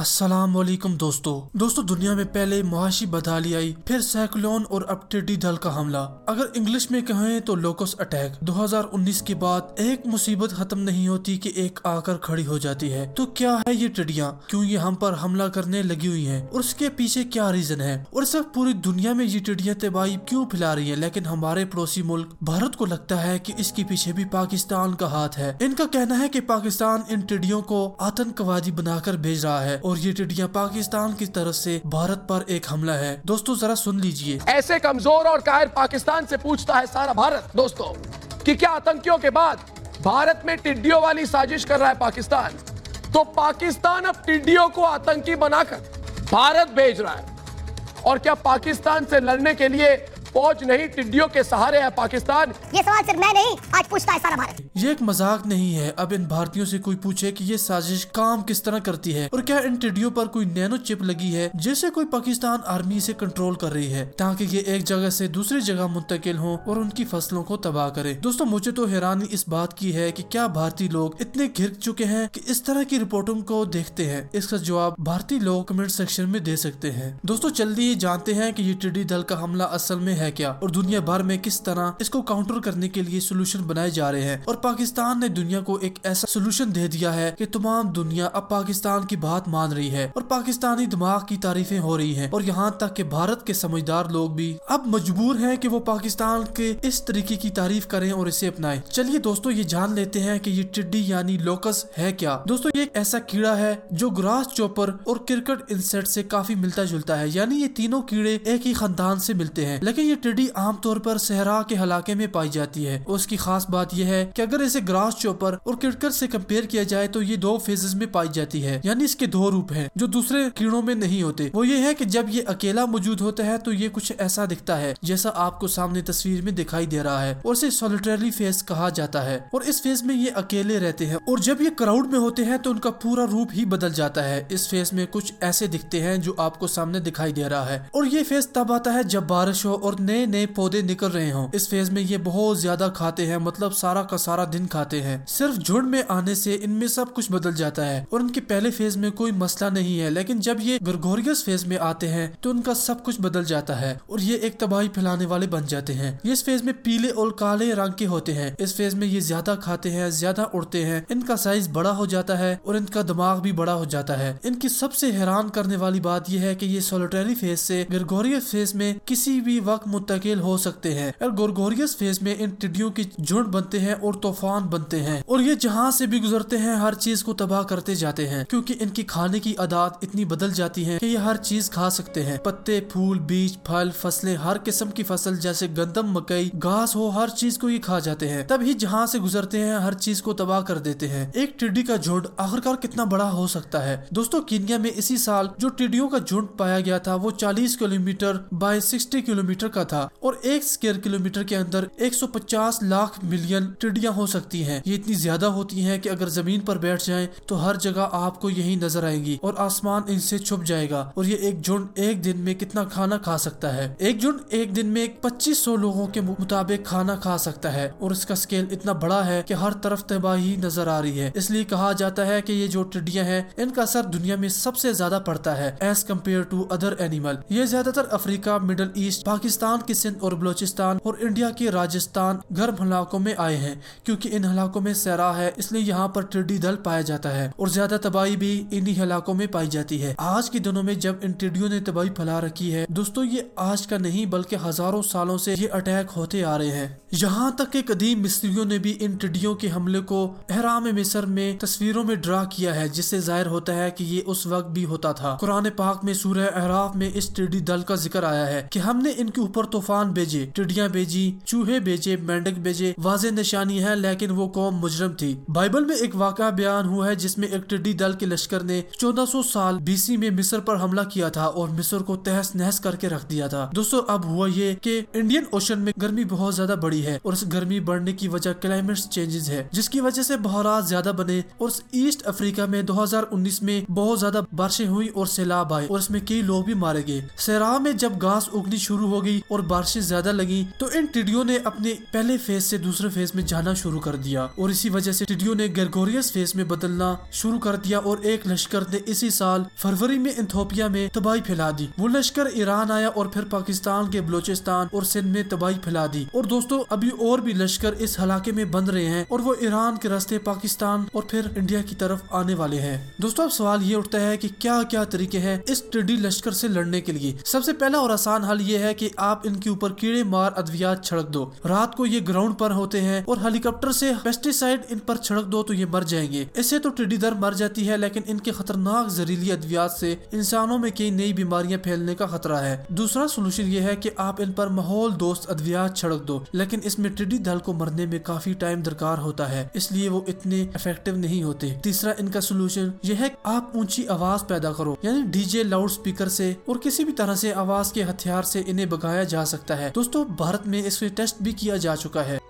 अस्सलाम वालेकुम दोस्तों दुनिया में पहले मुआशी बदहाली आई, फिर साइक्लोन और अब टिड्डी दल का हमला। अगर इंग्लिश में कहें तो लोकस अटैक। 2019 के बाद एक मुसीबत खत्म नहीं होती कि एक आकर खड़ी हो जाती है। तो क्या है ये टिड्डियाँ, क्यों ये हम पर हमला करने लगी हुई हैं और उसके पीछे क्या रीजन है, और सिर्फ पूरी दुनिया में ये टिड्डियाँ तबाही क्यों फैला रही है। लेकिन हमारे पड़ोसी मुल्क भारत को लगता है कि इसके पीछे भी पाकिस्तान का हाथ है। इनका कहना है कि पाकिस्तान इन टिड्डियों को आतंकवादी बनाकर भेज रहा है और ये टिड्डियाँ पाकिस्तान की तरफ से भारत पर एक हमला है। दोस्तों जरा सुन लीजिए। ऐसे कमजोर और कायर पाकिस्तान से पूछता है सारा भारत दोस्तों कि क्या आतंकियों के बाद भारत में टिड्डियों वाली साजिश कर रहा है पाकिस्तान। तो पाकिस्तान अब टिड्डियों को आतंकी बनाकर भारत भेज रहा है। और क्या पाकिस्तान से लड़ने के लिए फौज नहीं टिड्डियों के सहारे है पाकिस्तान। ये सवाल सिर्फ मैं नहीं आज पूछता है सारा भारत। ये एक मजाक नहीं है। अब इन भारतीयों से कोई पूछे कि ये साजिश काम किस तरह करती है और क्या इन टिड्डियों पर कोई नैनो चिप लगी है जिसे कोई पाकिस्तान आर्मी से कंट्रोल कर रही है ताकि ये एक जगह से दूसरी जगह मुंतकिल हो और उनकी फसलों को तबाह करे। दोस्तों मुझे तो हैरानी इस बात की है कि क्या भारतीय लोग इतने घिर चुके हैं कि इस तरह की रिपोर्टों को देखते हैं। इसका जवाब भारतीय लोग कमेंट सेक्शन में दे सकते हैं। दोस्तों जल्दी जानते हैं कि ये टिड्डी दल का हमला असल में है क्या और दुनिया भर में किस तरह इसको काउंटर करने के लिए सोल्यूशन बनाए जा रहे हैं। और पाकिस्तान ने दुनिया को एक ऐसा सोल्यूशन दे दिया है कि तमाम दुनिया अब पाकिस्तान की बात मान रही है और पाकिस्तानी दिमाग की तारीफें हो रही हैं। और यहाँ तक कि भारत के समझदार लोग भी अब मजबूर हैं कि वो पाकिस्तान के इस तरीके की तारीफ करें और इसे अपनाएं। चलिए दोस्तों ये जान लेते हैं कि ये टिड्डी यानी लोकस है क्या। दोस्तों ये एक ऐसा कीड़ा है जो ग्रास चॉपर और क्रिकेट इंसेक्ट से काफी मिलता जुलता है, यानी ये तीनों कीड़े एक ही खानदान से मिलते हैं। लेकिन ये टिड्डी आमतौर पर सहरा के इलाके में पाई जाती है। उसकी खास बात यह है कि अगर इसे ग्रास चॉपर और क्रिकेट से कंपेयर किया जाए तो ये दो फेजेस में पाई जाती है, यानी इसके दो रूप हैं जो दूसरे कीड़ों में नहीं होते। वो ये है कि जब ये अकेला मौजूद होता है तो ये कुछ ऐसा दिखता है जैसा आपको सामने तस्वीर में दिखाई दे रहा है और इसे सॉलिटरी फेस कहा जाता है। और इस फेस में ये अकेले रहते हैं और जब ये क्राउड में होते हैं तो उनका पूरा रूप ही बदल जाता है। इस फेस में कुछ ऐसे दिखते हैं जो आपको सामने दिखाई दे रहा है। और ये फेस तब आता है जब बारिश हो और नए नए पौधे निकल रहे हों। इस फेज में ये बहुत ज्यादा खाते हैं, मतलब सारा का सारा दिन खाते हैं। सिर्फ झुंड में आने से इनमें सब कुछ बदल जाता है और उनके पहले फेज में कोई मसला नहीं है, लेकिन जब ये ग्रेगोरियस फेज में आते हैं तो उनका सब कुछ बदल जाता है और ये एक तबाही फैलाने वाले बन जाते हैं। ये इस फेज में पीले और काले रंग के होते हैं। इस फेज में ये ज्यादा खाते हैं, ज्यादा उड़ते हैं, इनका साइज बड़ा हो जाता है और इनका दिमाग भी बड़ा हो जाता है। इनकी सबसे हैरान करने वाली बात यह है कि ये सॉलिटरी फेज से ग्रेगोरियस फेज में किसी भी वक्त मुंतकिल हो सकते हैं। और ग्रेगोरियस फेज में इन टिड्डियों की झुंड बनते हैं और तूफान बनते हैं और ये जहां से भी गुजरते हैं हर चीज को तबाह करते जाते हैं, क्योंकि इनकी खाने की आदत इतनी बदल जाती है कि ये हर चीज खा सकते हैं। पत्ते, फूल, बीज, फल, फसलें, हर किस्म की फसल जैसे गंदम, मकई, घास हो, हर चीज को ये खा जाते हैं। तभी जहां से गुजरते हैं हर चीज को तबाह कर देते हैं। एक टिड्डी का झुंड आखिरकार कितना बड़ा हो सकता है। दोस्तों कीनिया में इसी साल जो टिड्डियों का झुंड पाया गया था वो 40 किलोमीटर बाय 60 किलोमीटर का था और 1 स्क्वायर किलोमीटर के अंदर 150 लाख मिलियन टिड्डियां हो सकती हैं। ये इतनी ज्यादा होती हैं कि अगर जमीन पर बैठ जाएं तो हर जगह आपको यही नजर आएंगी और आसमान इनसे छुप जाएगा। और ये एक झुंड एक दिन में कितना खाना खा सकता है। एक झुंड एक दिन में 2500 लोगों के मुताबिक खाना खा सकता है और इसका स्केल इतना बड़ा है कि हर तरफ तबाही नजर आ रही है। इसलिए कहा जाता है कि ये जो टिड्डियां हैं इनका असर दुनिया में सबसे ज्यादा पड़ता है as compare to other animal. ये ज्यादातर अफ्रीका, मिडल ईस्ट, पाकिस्तान की सिंध और बलोचिस्तान और इंडिया के राजस्थान गर्म इलाकों में आए हैं, क्योंकि इन इलाकों में सहरा है इसलिए यहाँ पर टिड्डी दल पाया जाता है और ज्यादा तबाही भी इन्हीं इलाकों में पाई जाती है। आज के दिनों में जब इन टिड्डियों ने तबाही फैला रखी है दोस्तों, ये आज का नहीं बल्कि हजारों सालों से ये अटैक होते आ रहे हैं। यहाँ तक के कदीम मिस्रियों ने भी इन टिड्डियों के हमले को एहराम मिस्र में तस्वीरों में ड्रा किया है, जिससे जाहिर होता है कि ये उस वक्त भी होता था। कुरान पाक में सूरह अहराफ में इस टिड्डी दल का जिक्र आया है कि हमने इनके ऊपर तूफान भेजे, टिड्डियां भेजी, चूहे भेजे, मेंढक भेजे। वाज़ेह निशानी है लेकिन वो कौम मुजरम थी। बाइबल में एक वाक़या बयान हुआ है जिसमें एक टिड्डी दल के लश्कर ने 1400 साल बीसी में मिस्र पर हमला किया था और मिस्र को तहस नहस करके रख दिया था। दोस्तों अब हुआ ये कि इंडियन ओशन में गर्मी बहुत ज्यादा बढ़ी है और इस गर्मी बढ़ने की वजह क्लाइमेट चेंजेस है, जिसकी वजह से बहरात ज्यादा बने और ईस्ट अफ्रीका में 2019 में बहुत ज्यादा बारिशें हुई और सैलाब आए और इसमें कई लोग भी मारे गए। सहरा में जब घास उगनी शुरू हो गई और बारिशें ज्यादा लगी तो इन टिड्डियों ने अपने पहले फेज से दूसरे फेज में जाना शुरू कर दिया और इसी वजह से टिड्डियों ने ग्रेगोरियस फेज में बदलना शुरू कर दिया और एक लश्कर ने इसी साल फरवरी में इथियोपिया में तबाही फैला दी। वो लश्कर ईरान आया और फिर पाकिस्तान के बलोचिस्तान और सिंध में तबाही फैला दी। और दोस्तों अभी और भी लश्कर इस इलाके में बन रहे हैं और वो ईरान के रास्ते पाकिस्तान और फिर इंडिया की तरफ आने वाले हैं। दोस्तों अब सवाल ये उठता है कि क्या क्या तरीके हैं इस टिड्डी लश्कर से लड़ने के लिए। सबसे पहला और आसान हल ये है कि आप इनके ऊपर कीड़े मार अद्वियात छिड़क दो। रात को ये ग्राउंड पर होते हैं और हेलीकॉप्टर से पेस्टिसाइड इन पर छिड़क दो तो ये मर जाएंगे। इससे तो टिड्डी दर मर जाती है, लेकिन इनके खतरनाक जहरीली अद्वियात से इंसानों में कई नई बीमारियां फैलने का खतरा है। दूसरा सोल्यूशन ये है कि आप इन पर माहौल दोस्त अद्वियात छिड़क दो, लेकिन इसमें टिड्डी दल को मरने में काफी टाइम दरकार होता है, इसलिए वो इतने इफेक्टिव नहीं होते। तीसरा इनका सोल्यूशन यह है आप ऊंची आवाज पैदा करो, यानी डीजे, लाउड स्पीकर से और किसी भी तरह से आवाज के हथियार से इन्हें भगाया जा सकता है। दोस्तों भारत में इसके टेस्ट भी किया जा चुका है।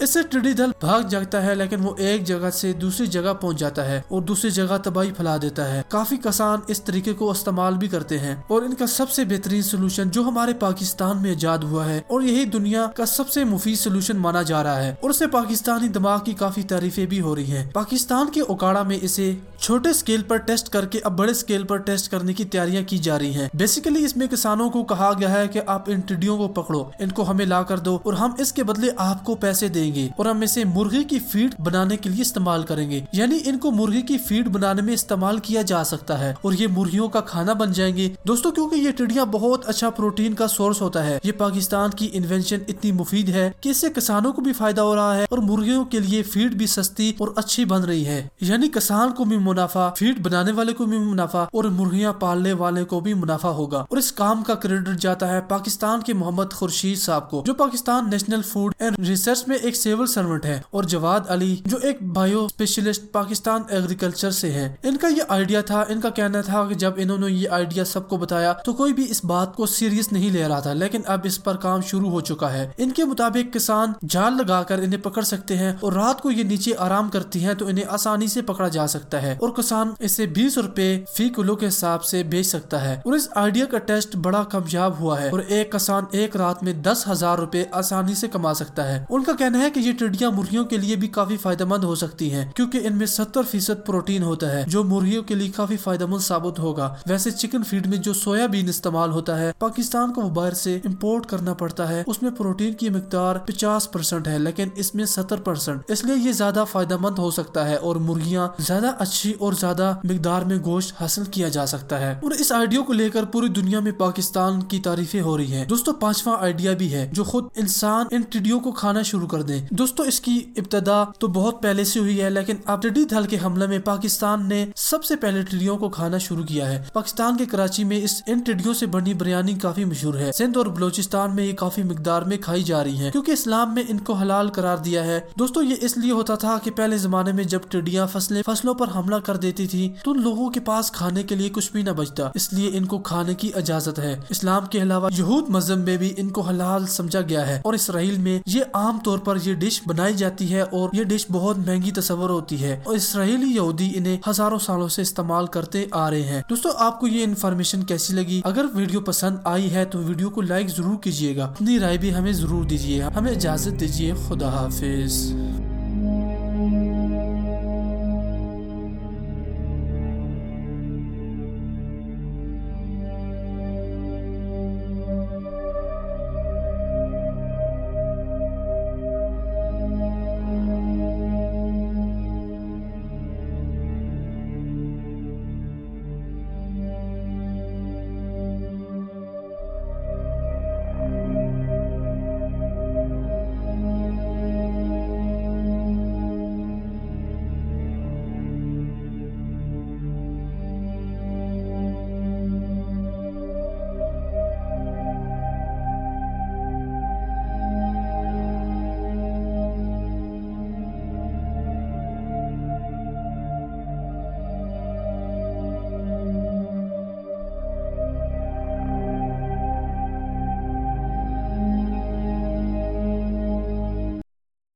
इससे टिड्डी दल भाग जाता है, लेकिन वो एक जगह से दूसरी जगह पहुंच जाता है और दूसरी जगह तबाही फैला देता है। काफी किसान इस तरीके को इस्तेमाल भी करते हैं और इनका सबसे बेहतरीन सोल्यूशन जो हमारे पाकिस्तान में इजाद हुआ है और यही दुनिया का सबसे मुफीद सोल्यूशन माना जा रहा है और इससे पाकिस्तानी दिमाग की काफी तारीफें भी हो रही है। पाकिस्तान के ओकाड़ा में इसे छोटे स्केल पर टेस्ट करके अब बड़े स्केल पर टेस्ट करने की तैयारियां की जा रही हैं। बेसिकली इसमें किसानों को कहा गया है कि आप इन टिड्डियों को पकड़ो, इनको हमें ला कर दो और हम इसके बदले आपको पैसे देंगे और हम इसे मुर्गी की फीड बनाने के लिए इस्तेमाल करेंगे। यानी इनको मुर्गी की फीड बनाने में इस्तेमाल किया जा सकता है और ये मुर्गियों का खाना बन जाएंगे। दोस्तों क्योंकि ये टिड्डियां बहुत अच्छा प्रोटीन का सोर्स होता है, ये पाकिस्तान की इन्वेंशन इतनी मुफीद है कि इससे किसानों को भी फायदा हो रहा है और मुर्गियों के लिए फीड भी सस्ती और अच्छी बन रही है। यानी किसान को भी मुनाफा, फीड बनाने वाले को भी मुनाफा और मुर्गियां पालने वाले को भी मुनाफा होगा। और इस काम का क्रेडिट जाता है पाकिस्तान के मोहम्मद खुर्शीद साहब को, जो Pakistan national food and research में एक सिविल सर्वेंट है, और जवाद अली जो एक बायो स्पेशलिस्ट पाकिस्तान एग्रीकल्चर से है। इनका ये आइडिया था, इनका कहना था कि जब इन्होंने ये आइडिया सबको बताया तो कोई भी इस बात को सीरियस नहीं ले रहा था, लेकिन अब इस पर काम शुरू हो चुका है। इनके मुताबिक किसान जाल लगाकर इन्हें पकड़ सकते हैं और रात को ये नीचे आराम करती हैं तो इन्हें आसानी से पकड़ा जा सकता है और किसान इसे 20 रुपए फी किलो के हिसाब से बेच सकता है। और इस आइडिया का टेस्ट बड़ा कामयाब हुआ है और एक किसान एक रात में 10,000 रुपए आसानी से कमा सकता है। उनका कहना है कि ये टिड्डियां मुर्गियों के लिए भी काफी फायदेमंद हो सकती हैं, क्योंकि इनमें 70% प्रोटीन होता है जो मुर्गियों के लिए काफी फायदेमंद साबित होगा। वैसे चिकन फीड में जो सोयाबीन इस्तेमाल होता है, पाकिस्तान को बाहर से इंपोर्ट करना पड़ता है, उसमें प्रोटीन की मिकदार 50% है, लेकिन इसमें 70%, इसलिए ये ज्यादा फायदेमंद हो सकता है और मुर्गियां ज्यादा अच्छी और ज्यादा मिकदार में गोश्त हासिल किया जा सकता है। और इस आइडिया को लेकर पूरी दुनिया में पाकिस्तान की तारीफें हो रही है। दोस्तों पांचवा आइडिया भी है जो खुद इंसान इन टिड्डियों को खाना शुरू कर दे। दोस्तों इसकी इब्तदा तो बहुत पहले से हुई है, लेकिन अब टिड्डी दल के हमले में पाकिस्तान ने सबसे पहले टिड्डियों को खाना शुरू किया है। पाकिस्तान के कराची में इन टिड्डियों से बनी बिरयानी काफी मशहूर है। सिंध और बलोचिस्तान में ये काफी मिकदार में खाई जा रही है, क्योंकि इस्लाम में इनको हलाल करार दिया है। दोस्तों ये इसलिए होता था कि पहले जमाने में जब टिड्डियां फसलों पर हमला कर देती थी तो लोगों के पास खाने के लिए कुछ भी न बचता, इसलिए इनको खाने की इजाजत है। इस्लाम के अलावा यहूद मजहब में भी इनको हलाल समझा गया है और इसराइल में ये आम तौर पर ये डिश बनाई जाती है और ये डिश बहुत महंगी तस्वर होती है और इसराइली यहूदी इन्हें हजारों सालों से इस्तेमाल करते आ रहे हैं। दोस्तों आपको ये इन्फॉर्मेशन कैसी लगी? अगर वीडियो पसंद आई है तो वीडियो को लाइक जरूर कीजिएगा, अपनी राय भी हमें जरूर दीजिए। हमें इजाजत दीजिए, खुदा हाफिज।